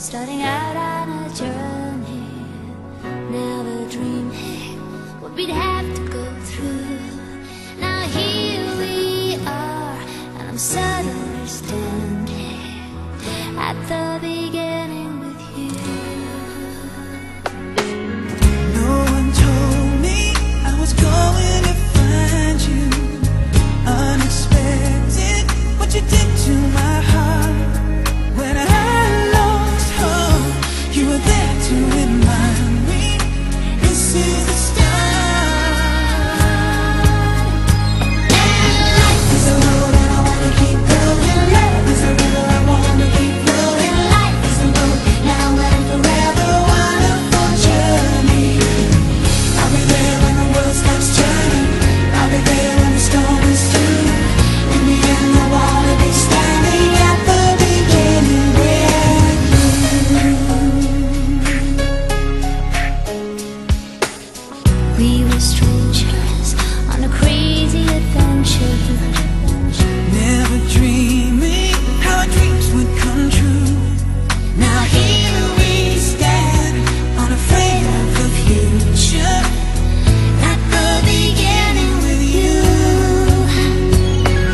starting out on a journey. Never dreaming what we'd have to go through. Now here we are, and I'm suddenly standing at the beginning with you. No one told me I was going to find you. Unexpected, what you did to my heart. When I lost hope, you were there to remind me this is the start. And life is a road and I wanna keep going. Love is a river I wanna keep flowing. Life is a road now and forever, wonderful journey. I'll be there when the world stops turning. I'll be there when the storm is through. In the end I wanna be standing at the beginning with you. We were strangers on a crazy adventure. Never dreaming how our dreams would come true. Now here we stand, unafraid of the future, at the beginning with you.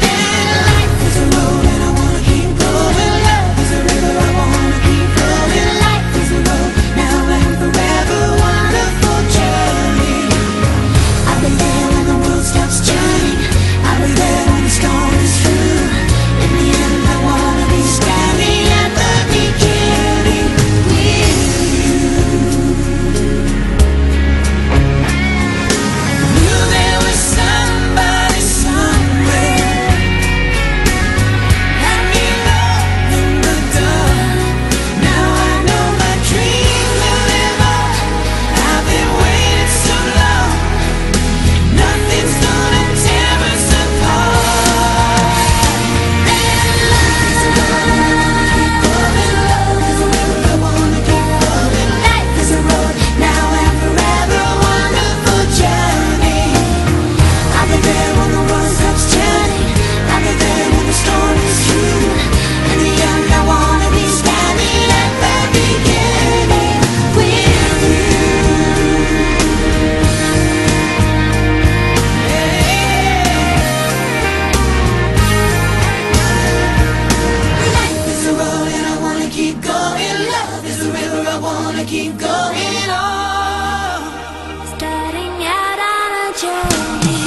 And life is a road and I wanna keep going. Love is a river I wanna keep flowing. Life is a road now and forever, wonderful journey. I'll be there when the world stops turning. I'll be there when the storm is through. In the end I wanna be standing at the beginning with you. Knew there was somebody somewhere. Let me love in the dark. Now I know my dream will live on. I've been waiting so long. Nothing's gonna tear us apart. And life is a road I wanna keep going. Love is a river I wanna keep flowing. Life is a road now and forever, wonderful journey. I'll be there when the world stops turning. I'll be there when the storm is through. In the end I wanna be standing at the beginning with you. Life is a road and I wanna keep going. Love is a river I wanna keep going on. Starting out on a journey.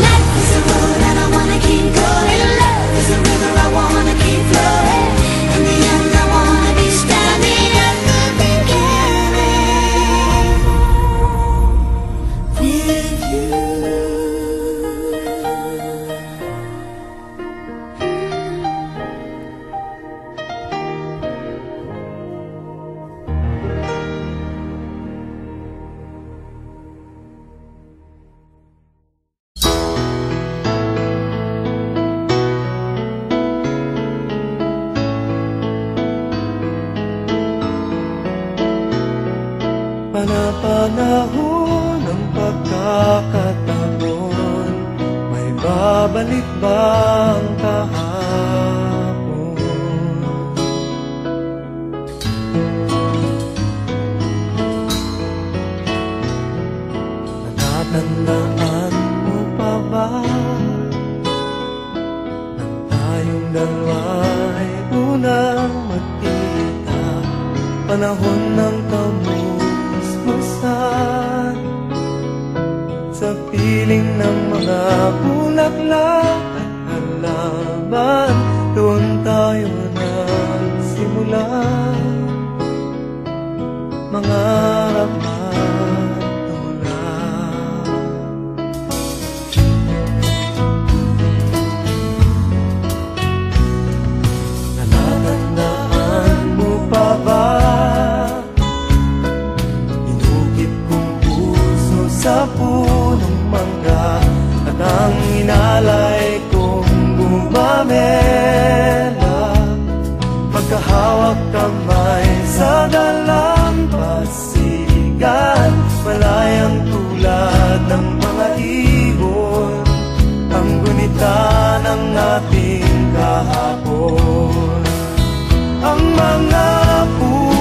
Life is a road and I wanna keep going. Love is a river I wanna keep flowing. In the end I wanna be standing at the beginning with you. Panapanahon ng pagkakataon, may babalik ba ang kahapon? Natatandaan mo pa ba nang tayong dalawa'y unang magkita? Panahon ng kamusmusan, sa piling ng mga bulaklak at halaman, doon tayo nagsimula mangarap at tumulak. Natatandaan mo pa ba inukit kong puso sa punong mangga, at ang inalay kong bumamela, pagkahawak kamay sa dalampasigan, malayang tulad ng mga ibon, ang gunita ng ating kahapon. Ang mga puso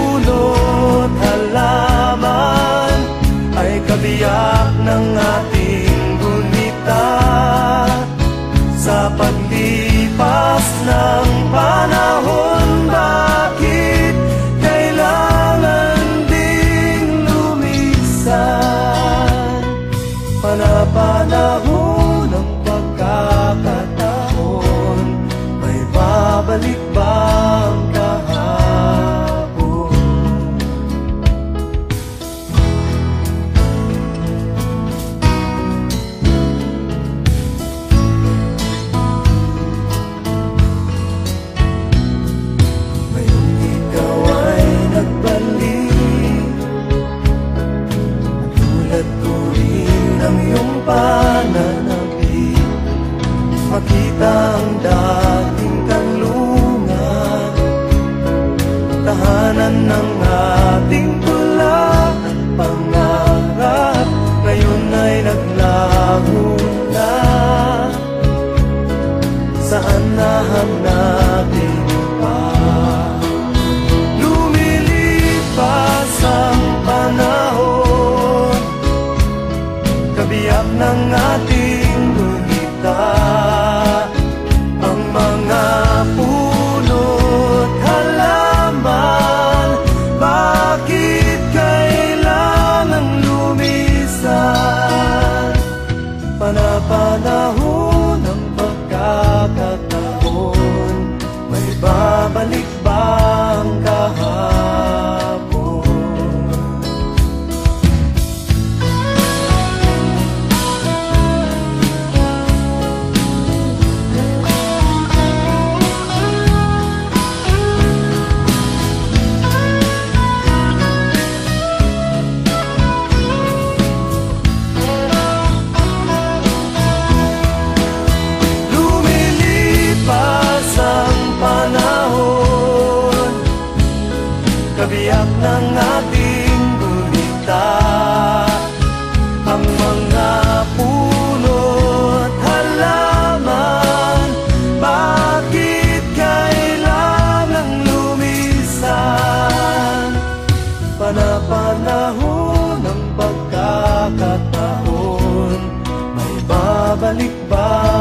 panahon ng pagkakataon, may babalik ba